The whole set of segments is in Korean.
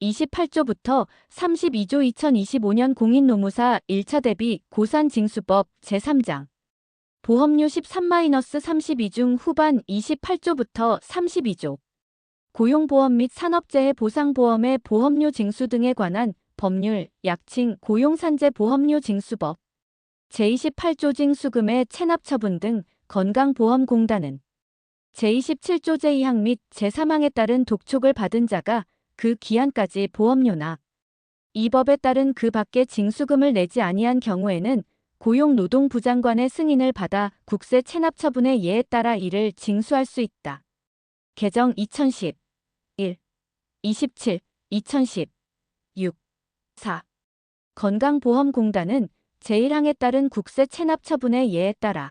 28조부터 32조 2025년 공인노무사 1차 대비 고산징수법 제3장 보험료 13-32 중 후반 28조부터 32조 고용보험 및 산업재해 보상보험의 보험료 징수 등에 관한 법률, 약칭 고용산재 보험료 징수법 제28조 징수금의 체납처분 등 건강보험공단은 제27조 제2항 및 제3항에 따른 독촉을 받은 자가 그 기한까지 보험료나 이 법에 따른 그 밖의 징수금을 내지 아니한 경우에는 고용노동부장관의 승인을 받아 국세 체납처분의 예에 따라 이를 징수할 수 있다. 개정 2010 1. 27, 2010 6. 4. 건강보험공단은 제1항에 따른 국세 체납처분의 예에 따라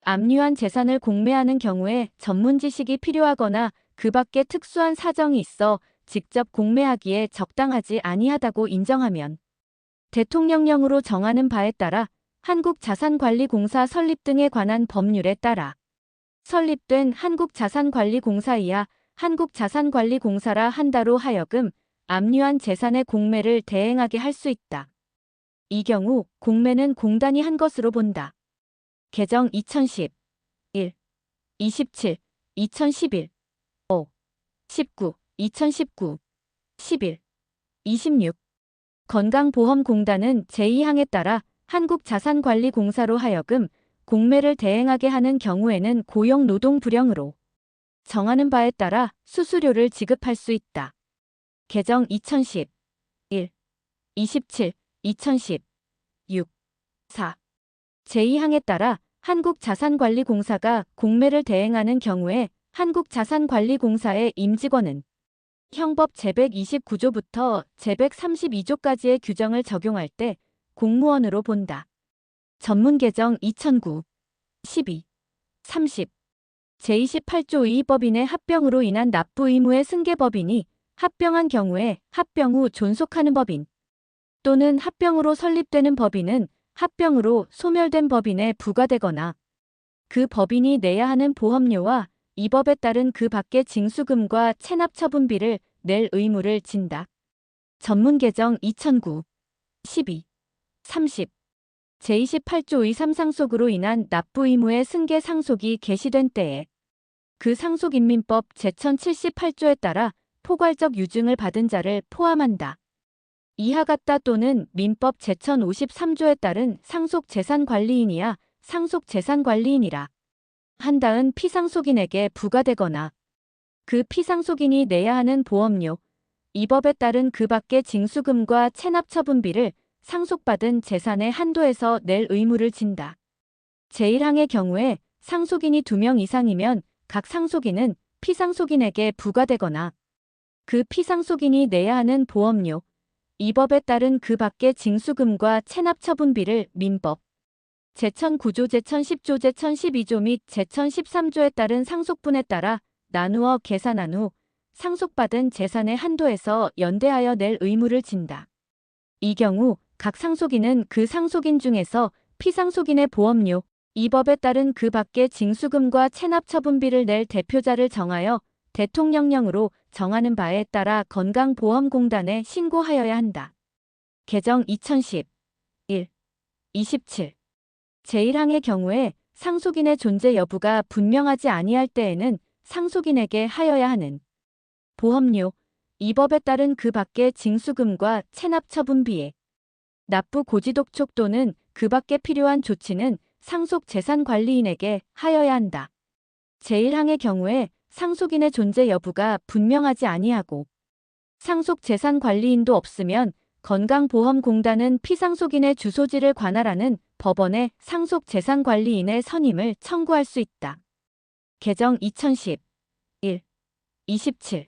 압류한 재산을 공매하는 경우에 전문 지식이 필요하거나 그 밖에 특수한 사정이 있어 직접 공매하기에 적당하지 아니하다고 인정하면 대통령령으로 정하는 바에 따라 한국자산관리공사 설립 등에 관한 법률에 따라 설립된 한국자산관리공사 이하 한국자산관리공사라 한다로 하여금 압류한 재산의 공매를 대행하게 할 수 있다. 이 경우 공매는 공단이 한 것으로 본다. 개정 2010 1. 27, 2011 5. 19, 2019 11, 26 건강보험공단은 제2항에 따라 한국자산관리공사로 하여금 공매를 대행하게 하는 경우에는 고용노동부령으로 정하는 바에 따라 수수료를 지급할 수 있다. 개정 2010 1. 27, 2010 6. 4. 제2항에 따라 한국자산관리공사가 공매를 대행하는 경우에 한국자산관리공사의 임직원은 형법 제129조부터 제132조까지의 규정을 적용할 때 공무원으로 본다. 전문 개정 2009 12 30 제28조 의 법인의 합병으로 인한 납부 의무의 승계법인이 합병한 경우에 합병 후 존속하는 법인 또는 합병으로 설립되는 법인은 합병으로 소멸된 법인에 부과되거나 그 법인이 내야 하는 보험료와 이 법에 따른 그 밖의 징수금과 체납처분비를 낼 의무를 진다. 전문 개정 2009 12 30 제28조의 3상속으로 인한 납부 의무의 승계 상속이 개시된 때에 그 상속인민법 제1078조에 따라 포괄적 유증을 받은 자를 포함한다. 이하 같다 또는 민법 제1053조에 따른 상속재산관리인이야 상속재산관리인이라 한다은 피상속인에게 부과되거나 그 피상속인이 내야 하는 보험료, 이 법에 따른 그 밖의 징수금과 체납처분비를 상속받은 재산의 한도에서 낼 의무를 진다. 제1항의 경우에 상속인이 2명 이상이면 각 상속인은 피상속인에게 부과되거나 그 피상속인이 내야 하는 보험료, 이 법에 따른 그 밖의 징수금과 체납처분비를 민법 제1009조 제1010조 제1012조 및 제1013조에 따른 상속분에 따라 나누어 계산한 후 상속받은 재산의 한도에서 연대하여 낼 의무를 진다. 이 경우 각 상속인은 그 상속인 중에서 피상속인의 보험료, 이 법에 따른 그 밖의 징수금과 체납처분비를 낼 대표자를 정하여 대통령령으로 정하는 바에 따라 건강보험공단에 신고하여야 한다. 개정 2010 1. 27 제1항의 경우에 상속인의 존재 여부가 분명하지 아니할 때에는 상속인에게 하여야 하는 보험료, 이 법에 따른 그 밖의 징수금과 체납처분비에 납부 고지독촉 또는 그 밖에 필요한 조치는 상속재산관리인에게 하여야 한다. 제1항의 경우에 상속인의 존재 여부가 분명하지 아니하고 상속재산관리인도 없으면 건강보험공단은 피상속인의 주소지를 관할하는 법원에 상속재산관리인의 선임을 청구할 수 있다. 개정 2010 1. 27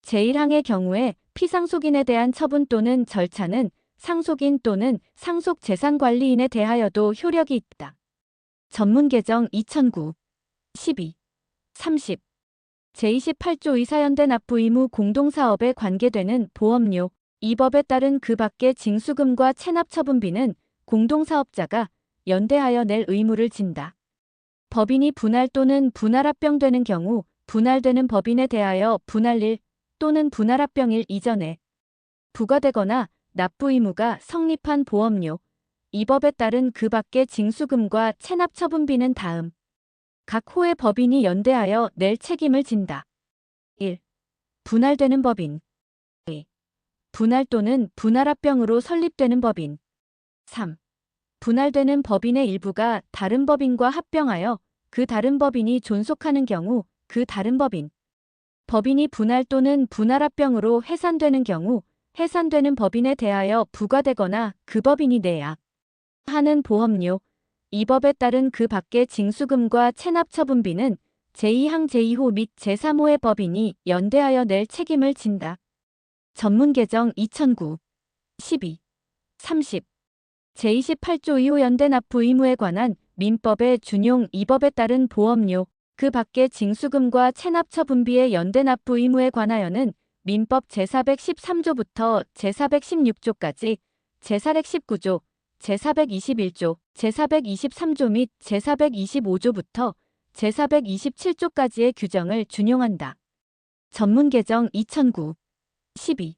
제1항의 경우에 피상속인에 대한 처분 또는 절차는 상속인 또는 상속재산관리인에 대하여도 효력이 있다. 전문 개정 2009 12 30 제28조의 사연대 납부 의무 공동사업에 관계되는 보험료, 이 법에 따른 그 밖의 징수금과 체납처분비는 공동사업자가 연대하여 낼 의무를 진다. 법인이 분할 또는 분할합병되는 경우 분할되는 법인에 대하여 분할일 또는 분할합병일 이전에 부과되거나 납부 의무가 성립한 보험료, 이 법에 따른 그 밖의 징수금과 체납처분비는 다음 각 호의 법인이 연대하여 낼 책임을 진다. 1. 분할되는 법인. 2. 분할 또는 분할합병으로 설립되는 법인. 3. 분할되는 법인의 일부가 다른 법인과 합병하여 그 다른 법인이 존속하는 경우 그 다른 법인이 분할 또는 분할합병으로 해산되는 경우 해산되는 법인에 대하여 부과되거나 그 법인이 내야 하는 보험료, 이 법에 따른 그 밖의 징수금과 체납처분비는 제2항 제2호 및 제3호의 법인이 연대하여 낼 책임을 진다. 전문 개정 2009, 12, 30. 제28조 2호 연대 납부 의무에 관한 민법의 준용 이 법에 따른 보험료, 그 밖의 징수금과 체납처분비의 연대 납부 의무에 관하여는 민법 제413조부터 제416조까지, 제419조, 제421조, 제423조 및 제425조부터 제427조까지의 규정을 준용한다. 전문 개정 2009, 12,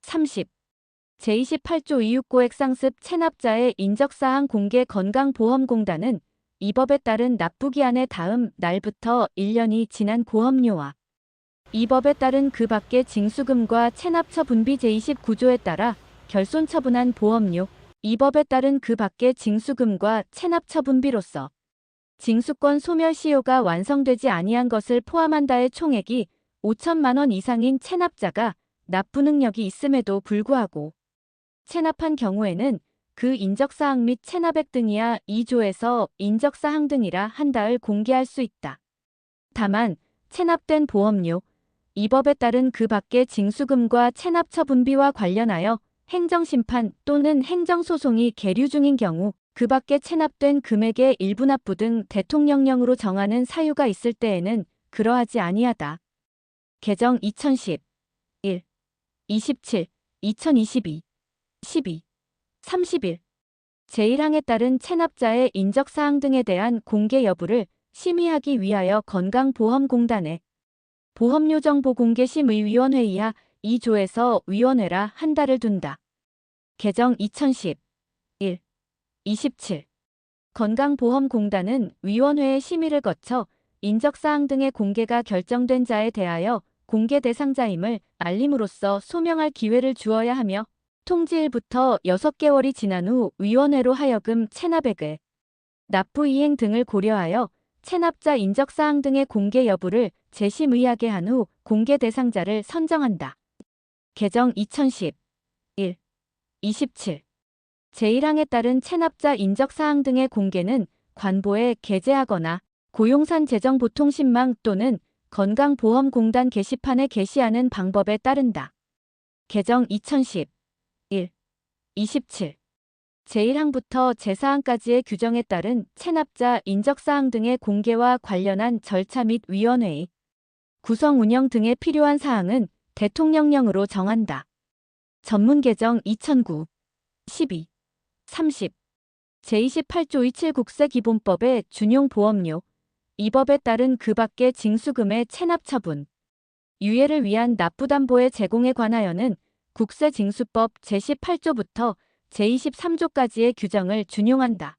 30. 제28조 이육고액 상습 체납자의 인적사항 공개 건강보험공단은 이 법에 따른 납부기한의 다음 날부터 1년이 지난 보험료와 이 법에 따른 그 밖의 징수금과 체납처분비 제29조에 따라 결손처분한 보험료, 이 법에 따른 그 밖의 징수금과 체납처분비로서 징수권 소멸시효가 완성되지 아니한 것을 포함한다의 총액이 5천만 원 이상인 체납자가 납부 능력이 있음에도 불구하고 체납한 경우에는 그 인적사항 및 체납액 등이야 2조에서 인적사항 등이라 한다를 공개할 수 있다. 다만 체납된 보험료, 이 법에 따른 그 밖의 징수금과 체납처분비와 관련하여 행정심판 또는 행정소송이 계류 중인 경우 그 밖에 체납된 금액의 일부 납부 등 대통령령으로 정하는 사유가 있을 때에는 그러하지 아니하다. 개정 2010, 1, 27, 2022, 12, 31. 제1항에 따른 체납자의 인적사항 등에 대한 공개 여부를 심의하기 위하여 건강보험공단에 보험료정보공개심의위원회 이하 2조에서 위원회라 한 달을 둔다. 개정 2010, 1, 27. 건강보험공단은 위원회의 심의를 거쳐 인적사항 등의 공개가 결정된 자에 대하여 공개 대상자임을 알림으로써 소명할 기회를 주어야 하며 통지일부터 6개월이 지난 후 위원회로 하여금 체납액의 납부 이행 등을 고려하여 체납자 인적사항 등의 공개 여부를 재심의하게 한 후 공개 대상자를 선정한다. 개정 2010, 1, 27. 제1항에 따른 체납자 인적사항 등의 공개는 관보에 게재하거나 고용산 재정보통신망 또는 건강보험공단 게시판에 게시하는 방법에 따른다. 개정 2010, 1, 27. 제1항부터 제4항까지의 규정에 따른 체납자 인적사항 등의 공개와 관련한 절차 및 위원회의 구성 운영 등에 필요한 사항은 대통령령으로 정한다. 전문 개정 2009, 12, 30. 제28조 27 국세기본법의 준용 보험료, 이 법에 따른 그 밖의 징수금의 체납처분, 유예를 위한 납부담보의 제공에 관하여는 국세징수법 제18조부터 제23조까지의 규정을 준용한다.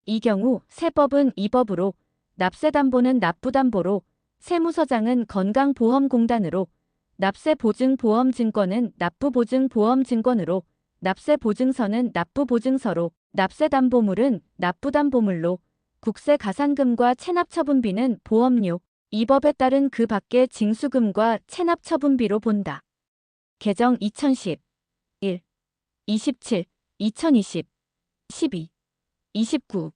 이 경우 세법은 이 법으로, 납세담보는 납부담보로, 세무서장은 건강보험공단으로, 납세보증보험증권은 납부보증보험증권으로, 납세보증서는 납부보증서로, 납세담보물은 납부담보물로, 국세가산금과 체납처분비는 보험료, 이 법에 따른 그 밖의 징수금과 체납처분비로 본다. 개정 2010, 1, 27, 2020, 12, 29.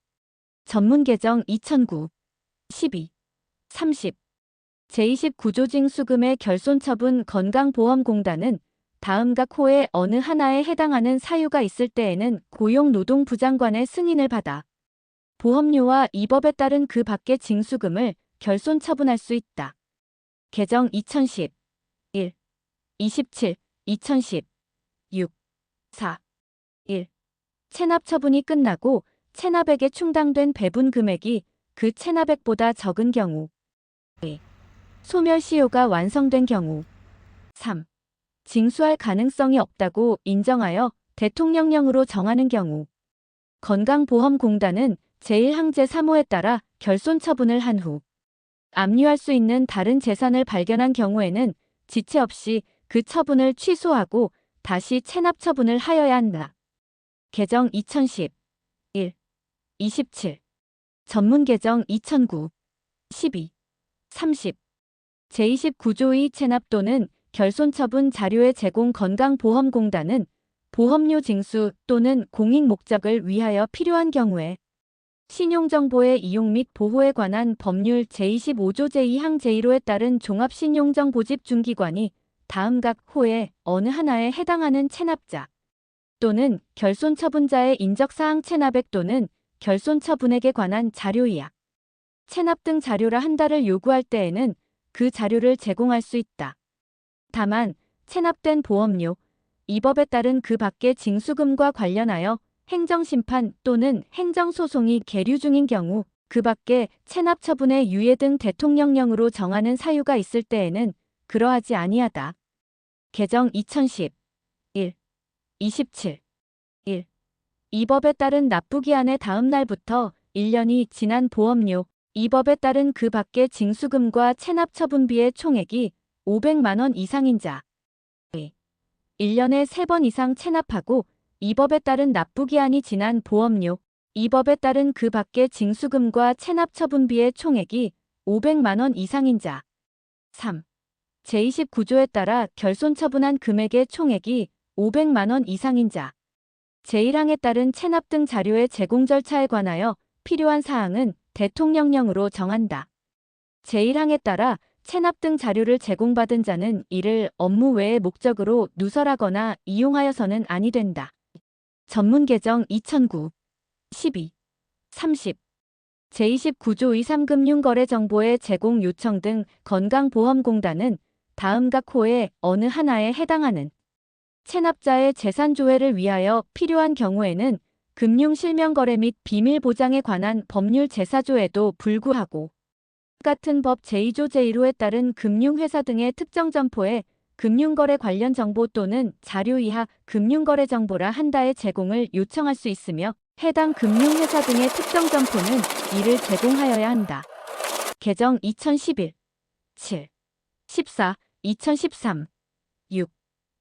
전문 개정 2009, 12, 30. 제29조 징수금의 결손처분 건강보험공단은 다음 각 호의 어느 하나에 해당하는 사유가 있을 때에는 고용노동부장관의 승인을 받아 보험료와 이 법에 따른 그 밖의 징수금을 결손처분할 수 있다. 개정 2010, 1, 27, 2010, 6, 4, 1. 체납처분이 끝나고 체납액에 충당된 배분 금액이 그 체납액보다 적은 경우 2. 소멸시효가 완성된 경우 3. 징수할 가능성이 없다고 인정하여 대통령령으로 정하는 경우 건강보험공단은 제1항제 3호에 따라 결손 처분을 한 후 압류할 수 있는 다른 재산을 발견한 경우에는 지체 없이 그 처분을 취소하고 다시 체납 처분을 하여야 한다. 개정 2010 1. 27 전문 개정 2009 12 30 제29조의 체납 또는 결손 처분 자료의 제공 건강보험공단은 보험료 징수 또는 공익 목적을 위하여 필요한 경우에 신용정보의 이용 및 보호에 관한 법률 제25조 제2항 제1호에 따른 종합신용정보집 중기관이 다음 각 호의 어느 하나에 해당하는 체납자 또는 결손 처분자의 인적사항 체납액 또는 결손 처분액에 관한 자료이야. 체납 등 자료라 한다를 요구할 때에는 그 자료를 제공할 수 있다. 다만 체납된 보험료, 이 법에 따른 그 밖의 징수금과 관련하여 행정심판 또는 행정소송이 계류 중인 경우 그 밖의 체납 처분의 유예 등 대통령령으로 정하는 사유가 있을 때에는 그러하지 아니하다. 개정 2010 1. 27 1. 이 법에 따른 납부기한의 다음 날부터 1년이 지난 보험료, 이 법에 따른 그 밖의 징수금과 체납 처분비의 총액이 500만 원 이상인 자 1년에 3번 이상 체납하고 이 법에 따른 납부기한이 지난 보험료, 이 법에 따른 그 밖의 징수금과 체납 처분비의 총액이 500만 원 이상인 자 3. 제29조에 따라 결손 처분한 금액의 총액이 500만 원 이상인 자 제1항에 따른 체납 등 자료의 제공 절차에 관하여 필요한 사항은 대통령령으로 정한다. 제1항에 따라 체납 등 자료를 제공받은 자는 이를 업무 외의 목적으로 누설하거나 이용하여서는 아니 된다. 전문 개정 2009 12 30 제29조 의3금융거래 정보의 제공 요청 등 건강보험공단은 다음 각 호의 어느 하나에 해당하는 체납자의 재산 조회를 위하여 필요한 경우에는 금융실명거래 및 비밀보장에 관한 법률 제사조에도 불구하고 같은 법 제2조 제1호에 따른 금융회사 등의 특정 점포에 금융거래 관련 정보 또는 자료 이하 금융거래 정보라 한다의 제공을 요청할 수 있으며 해당 금융회사 등의 특정 점포는 이를 제공하여야 한다. 개정 2011 7 14 2013 6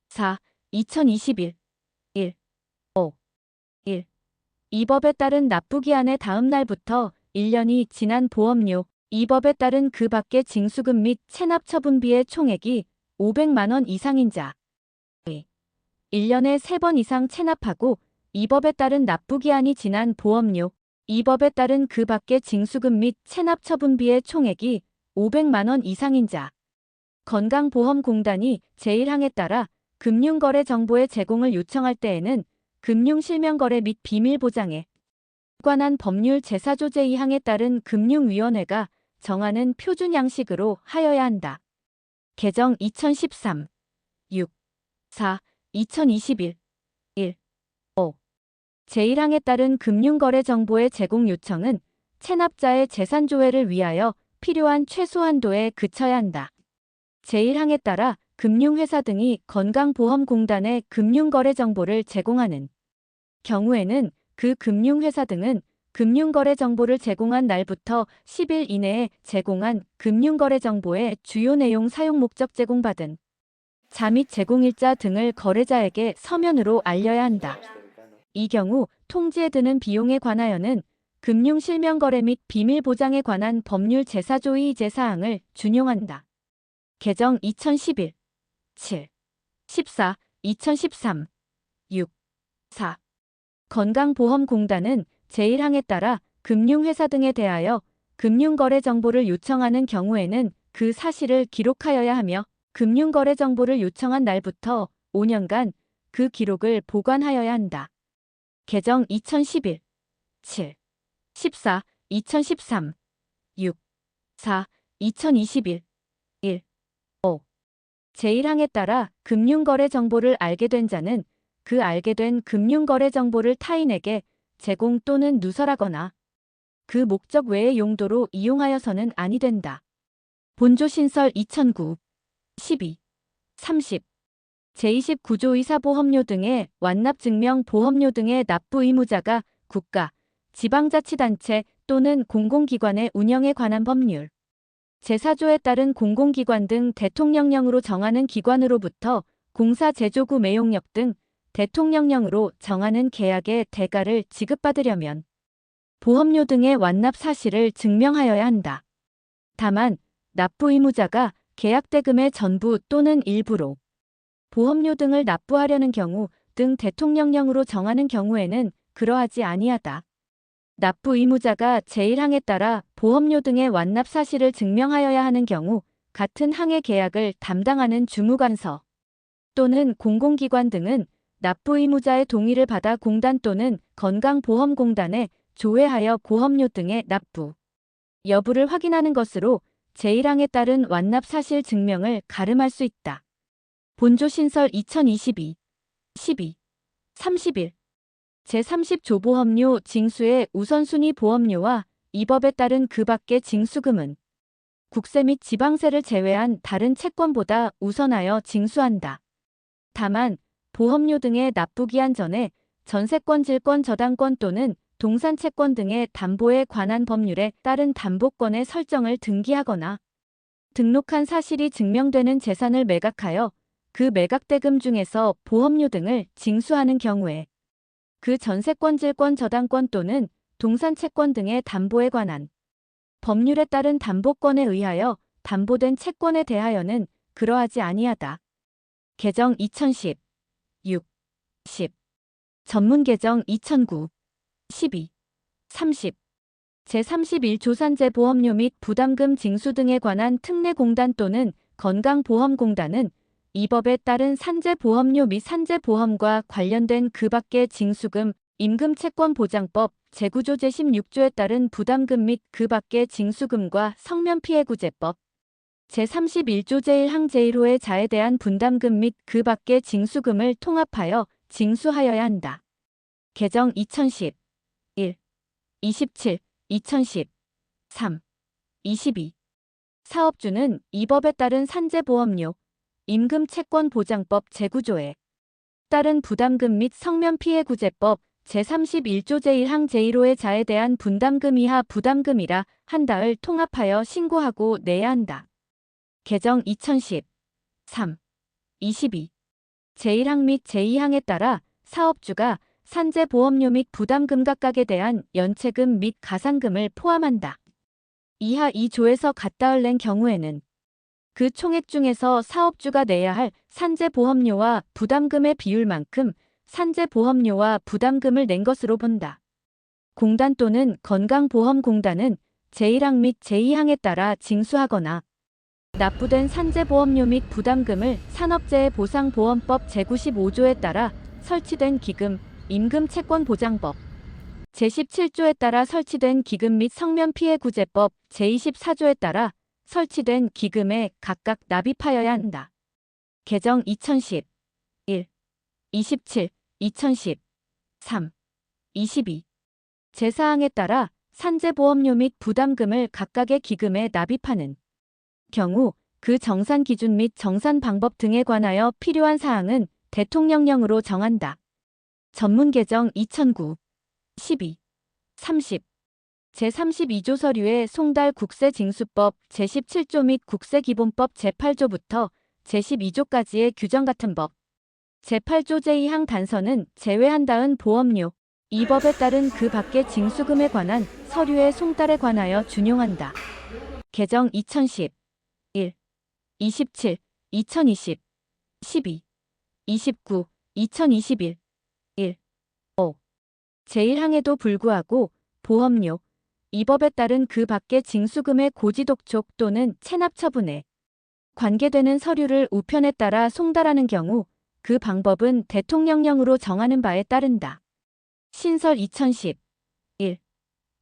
4 2021 1 5 1 이 법에 따른 납부기한의 다음 날부터 1년이 지난 보험료, 이 법에 따른 그 밖의 징수금 및 체납 처분비의 총액이 500만 원 이상인 자 1년에 3번 이상 체납하고 이 법에 따른 납부기한이 지난 보험료, 이 법에 따른 그 밖의 징수금 및 체납 처분비의 총액이 500만 원 이상인 자 건강보험공단이 제1항에 따라 금융거래 정보의 제공을 요청할 때에는 금융실명거래 및 비밀보장에 관한 법률 제4조 제2항에 따른 금융위원회가 정하는 표준 양식으로 하여야 한다. 개정 2013 6 4 2021 1 5 제1항에 따른 금융거래 정보의 제공 요청은 체납자의 재산 조회를 위하여 필요한 최소 한도에 그쳐야 한다. 제1항에 따라 금융회사 등이 건강보험공단에 금융거래 정보를 제공하는 경우에는 그 금융회사 등은 금융거래 정보를 제공한 날부터 10일 이내에 제공한 금융거래 정보의 주요 내용 사용 목적 제공받은 자 및 제공일자 등을 거래자에게 서면으로 알려야 한다. 이 경우 통지에 드는 비용에 관하여는 금융실명거래 및 비밀보장에 관한 법률 제4조의 제4항을 준용한다. 개정 2011 7 14 2013 6 4 건강보험공단은 제1항에 따라 금융회사 등에 대하여 금융거래 정보를 요청하는 경우에는 그 사실을 기록하여야 하며 금융거래 정보를 요청한 날부터 5년간 그 기록을 보관하여야 한다. 개정 2011 7 14 2013 6 4 2021 1 5 제1항에 따라 금융거래 정보를 알게 된 자는 그 알게 된 금융거래 정보를 타인에게 제공 또는 누설하거나 그 목적 외의 용도로 이용하여서는 아니 된다. 본조 신설 2009 12 30 제29조 의사보험료 등의 완납증명 보험료 등의 납부 의무자가 국가, 지방자치단체 또는 공공기관의 운영에 관한 법률. 제4조에 따른 공공기관 등 대통령령으로 정하는 기관으로부터 공사 제조구 매용력 등 대통령령으로 정하는 계약의 대가를 지급받으려면 보험료 등의 완납 사실을 증명하여야 한다. 다만 납부 의무자가 계약 대금의 전부 또는 일부로 보험료 등을 납부하려는 경우 등 대통령령으로 정하는 경우에는 그러하지 아니하다. 납부 의무자가 제1항에 따라 보험료 등의 완납 사실을 증명하여야 하는 경우 같은 항의 계약을 담당하는 주무관서 또는 공공기관 등은 납부 의무자의 동의를 받아 공단 또는 건강보험공단에 조회하여 보험료 등의 납부 여부를 확인하는 것으로 제1항에 따른 완납 사실 증명을 가름할 수 있다. 본조 신설 2022, 12, 31 제30조 보험료 징수의 우선순위 보험료와 이 법에 따른 그 밖의 징수금은 국세 및 지방세를 제외한 다른 채권보다 우선하여 징수한다. 다만 보험료 등의 납부기한 전에 전세권 질권 저당권 또는 동산채권 등의 담보에 관한 법률에 따른 담보권의 설정을 등기하거나 등록한 사실이 증명되는 재산을 매각하여 그 매각대금 중에서 보험료 등을 징수하는 경우에 그 전세권 질권 저당권 또는 동산채권 등의 담보에 관한 법률에 따른 담보권에 의하여 담보된 채권에 대하여는 그러하지 아니하다. 개정 2010, 6, 10 전문 개정 2009, 12, 30 제31조 산재보험료 및 부담금 징수 등에 관한 특례공단 또는 건강보험공단은 이 법에 따른 산재보험료 및 산재보험과 관련된 그 밖의 징수금, 임금채권보장법 제9조 제16조에 따른 부담금 및 그 밖의 징수금과 성면피해구제법 제31조 제1항 제1호의 자에 대한 분담금 및 그 밖의 징수금을 통합하여 징수하여야 한다. 개정 2010, 1, 27, 2010, 3, 22 사업주는 이 법에 따른 산재보험료, 임금채권보장법 제9조에 따른 부담금 및 성면피해구제법 제31조 제1항 제1호의 자에 대한 분담금 이하 부담금이라 한다를 통합하여 신고하고 내야 한다. 개정 2010, 3, 22 제1항 및 제2항에 따라 사업주가 산재보험료 및 부담금 각각에 대한 연체금 및 가산금을 포함한다. 이하 2조에서 같다을 낸 경우에는 그 총액 중에서 사업주가 내야 할 산재보험료와 부담금의 비율만큼 산재보험료와 부담금을 낸 것으로 본다. 공단 또는 건강보험공단은 제1항 및 제2항에 따라 징수하거나 납부된 산재보험료 및 부담금을 산업재해보상보험법 제95조에 따라 설치된 기금, 임금채권보장법 제17조에 따라 설치된 기금 및 성면피해구제법 제24조에 따라 설치된 기금에 각각 납입하여야 한다. 개정 2010, 1, 27, 2010, 3, 22 제4항에 따라 산재보험료 및 부담금을 각각의 기금에 납입하는 경우 그 정산 기준 및 정산 방법 등에 관하여 필요한 사항은 대통령령으로 정한다. 전문 개정 2009, 12, 30 제32조 서류의 송달 국세징수법 제17조 및 국세기본법 제8조부터 제12조까지의 규정 같은 법 제8조 제2항 단서는 제외한다은 보험료, 이 법에 따른 그 밖의 징수금에 관한 서류의 송달에 관하여 준용한다. 개정 2010, 1, 27, 2020, 12, 29, 2021, 1, 5 제1항에도 불구하고 보험료, 이 법에 따른 그 밖의 징수금의 고지독촉 또는 체납 처분에 관계되는 서류를 우편에 따라 송달하는 경우 그 방법은 대통령령으로 정하는 바에 따른다. 신설 2010, 1,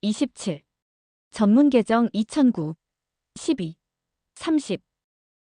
27 전문 개정 2009, 12, 30